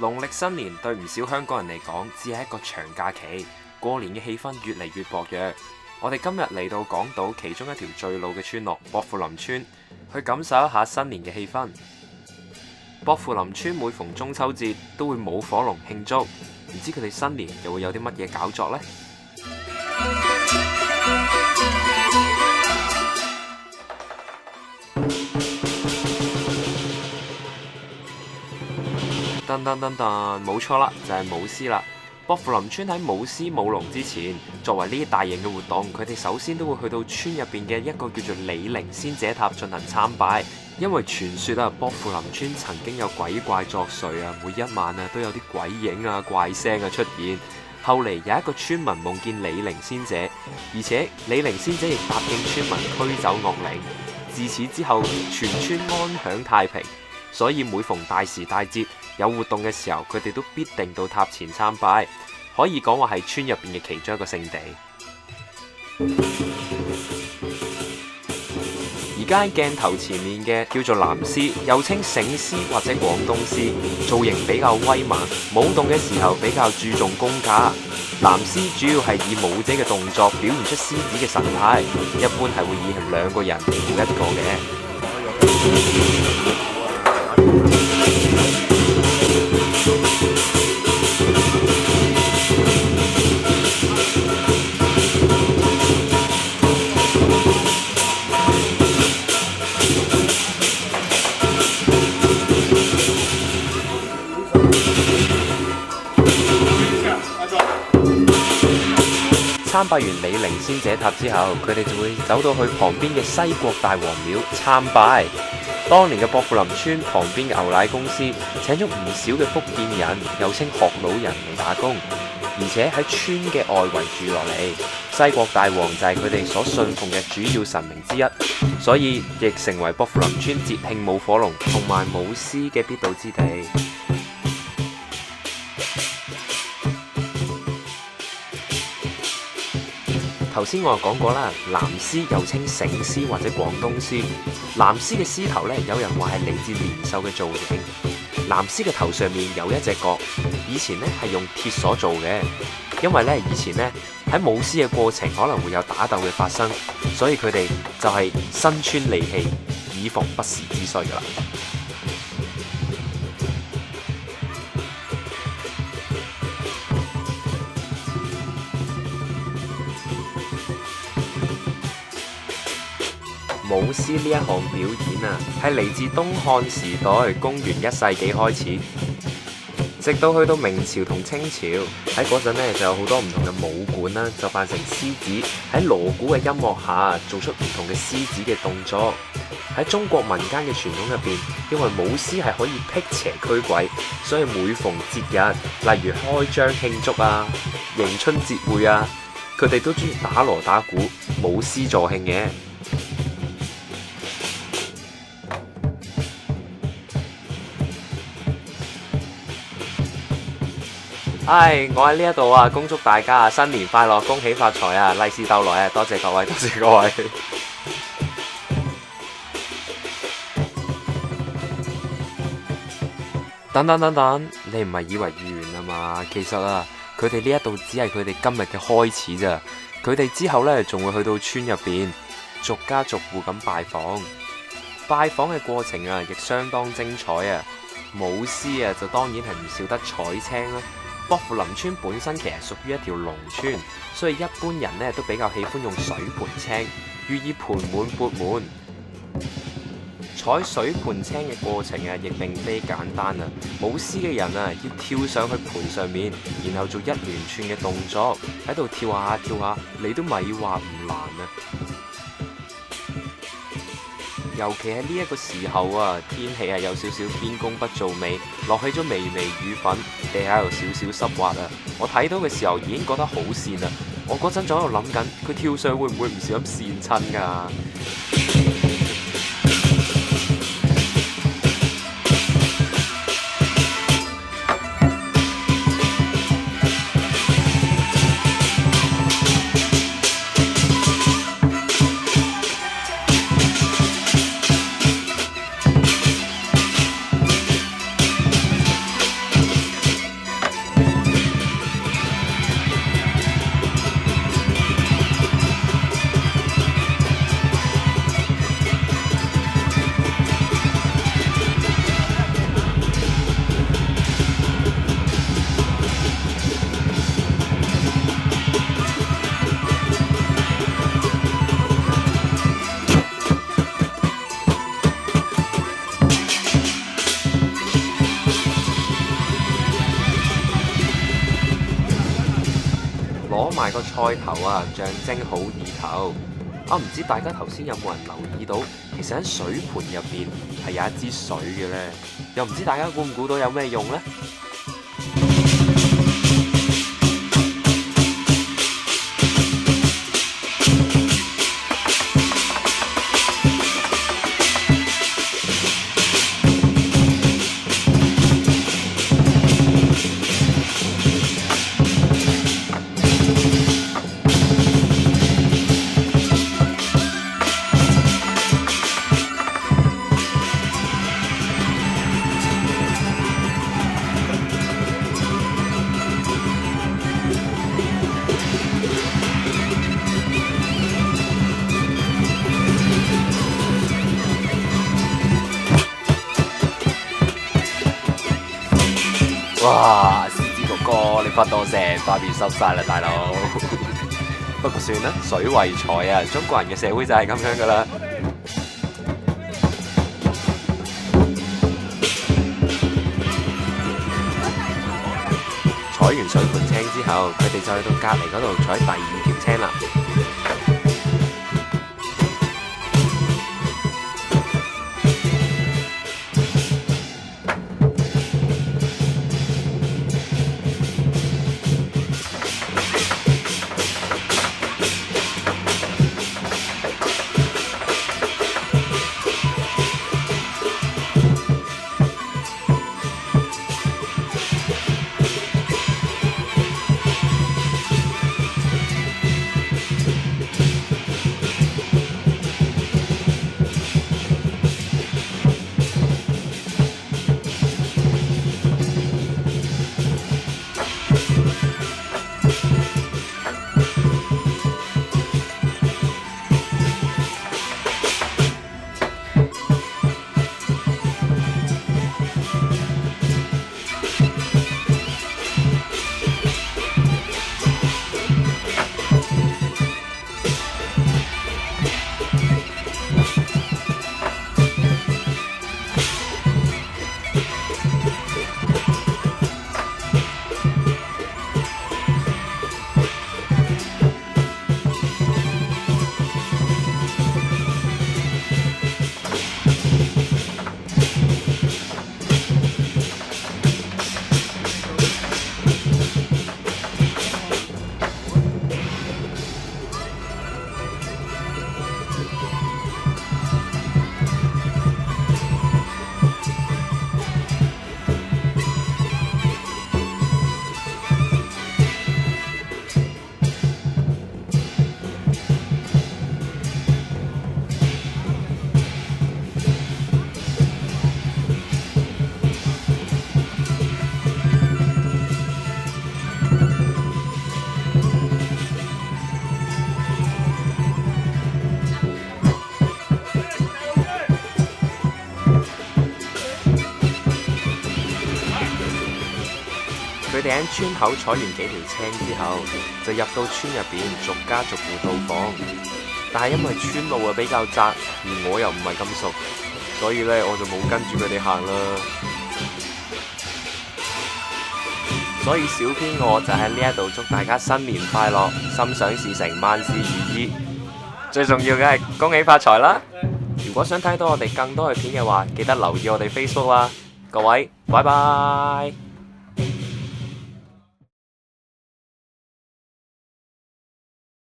農曆新年對唔少香港人嚟講，只係一個長假期，過年嘅氣氛越嚟越薄弱。我哋今日嚟到港島其中一條最老嘅村落薄扶林村，去感受一下新年嘅氣氛。薄扶林村每逢中秋節都會舞火龍慶祝，唔知佢哋新年又會有啲乜嘢搞作呢？噔噔噔噔，冇錯啦，就係舞獅啦。薄扶林村喺舞獅舞龍之前，作為呢啲大型嘅活動，佢哋首先都會去到村入邊嘅一個叫做李靈仙者塔進行參拜。因為傳說啊，薄扶林村曾經有鬼怪作祟啊，每一晚啊都有啲鬼影啊、怪聲啊出現。後嚟有一個村民夢見李靈仙者，而且李靈仙者亦答應村民驅走惡靈。自此之後，全村安享太平。所以每逢大時大節有活動嘅時候，佢哋都必定到塔前參拜，可以講話係村入邊嘅其中一個聖地。而家喺鏡頭前面嘅叫做藍獅，又稱醒獅或者廣東獅，造型比較威猛，舞動嘅時候比較注重功架。藍獅主要係以舞者嘅動作表現出獅子嘅神態，一般係會以兩個人對付一個嘅。參拜完李靈仙者塔之後，佢哋就會走到去旁邊嘅西國大王廟參拜。當年嘅薄扶林村旁邊嘅牛奶公司請咗唔少嘅福建人，又稱學老人嚟打工，而且喺村嘅外圍住落嚟。西國大王就係佢哋所信奉嘅主要神明之一，所以亦成為薄扶林村節慶舞火龍同埋舞獅嘅必到之地。頭先我就講過啦，藍獅又稱醒獅或者廣東獅。藍獅嘅獅頭咧，有人話係嚟自年獸嘅造型。藍獅嘅頭上面有一隻角，以前咧係用鐵鎖做嘅，因為咧以前咧喺舞獅嘅過程可能會有打鬥嘅發生，所以佢哋就係身穿利器，以防不時之需噶啦。舞獅呢一項表演啊，係嚟自東漢時代，公元1世紀開始，直到去到明朝同清朝，喺嗰陣呢，就有好多唔同嘅武館啦，就扮成獅子喺鑼鼓嘅音樂下，做出唔同嘅獅子嘅動作。喺中國民間嘅傳統入邊，因為舞獅係可以辟邪驅鬼，所以每逢節日，例如開張慶祝啊、迎春節會啊，佢哋都中意打鑼打鼓、舞獅助慶嘅。唉，我喺呢一度啊，恭祝大家啊新年快樂，恭喜發財啊，利是逗來啊！多謝各位，多謝各位。等等等等，你唔係以為完啊嘛？其實啊，佢哋呢一度只係佢哋今日嘅開始咋。佢哋之後呢，仲會去到村入邊，逐家逐戶咁拜訪。拜訪嘅過程啊，亦相當精彩啊！舞獅啊，就當然係唔少得彩青啦。薄扶林村本身其實屬於一條農村，所以一般人呢都比較喜歡用水盤青，寓意盆滿缽滿。採水盤青嘅過程啊，亦並非簡單啊！舞獅嘅人啊，要跳上去盤上面，然後做一連串嘅動作，喺度跳下跳下，你都咪話唔難啊！尤其喺呢一個時候啊，天氣係有少少天公不造美，落起咗微微雨粉，地下有少少濕滑啊！我睇到嘅時候已經覺得好跣啦，我嗰陣仲喺度諗緊，佢跳上會唔會唔小心跣親㗎？個菜頭啊，象徵好意頭。唔知大家頭先有冇人留意到，其實喺水盤入邊係有一支水嘅呢？又唔知大家估唔估到有咩用呢？哇！獅子哥哥，你噴到成塊面濕晒啦，大佬。不過算啦，水為財啊，中國人嘅社會就係咁樣噶啦。採完水盤青之後，佢哋就去到隔離嗰度採第二條青啦。佢哋喺村口採完幾條青之後，就入到村入邊逐家逐戶到訪。但係因為村路比較窄，而我又唔係咁熟，所以咧我就冇跟住佢哋行啦。所以小編我就喺呢一度祝大家新年快樂，心想事成，萬事如意。最重要嘅係恭喜發財啦！如果想睇到我哋更多嘅片嘅話，記得留意我哋 Facebook 啦。各位，拜拜。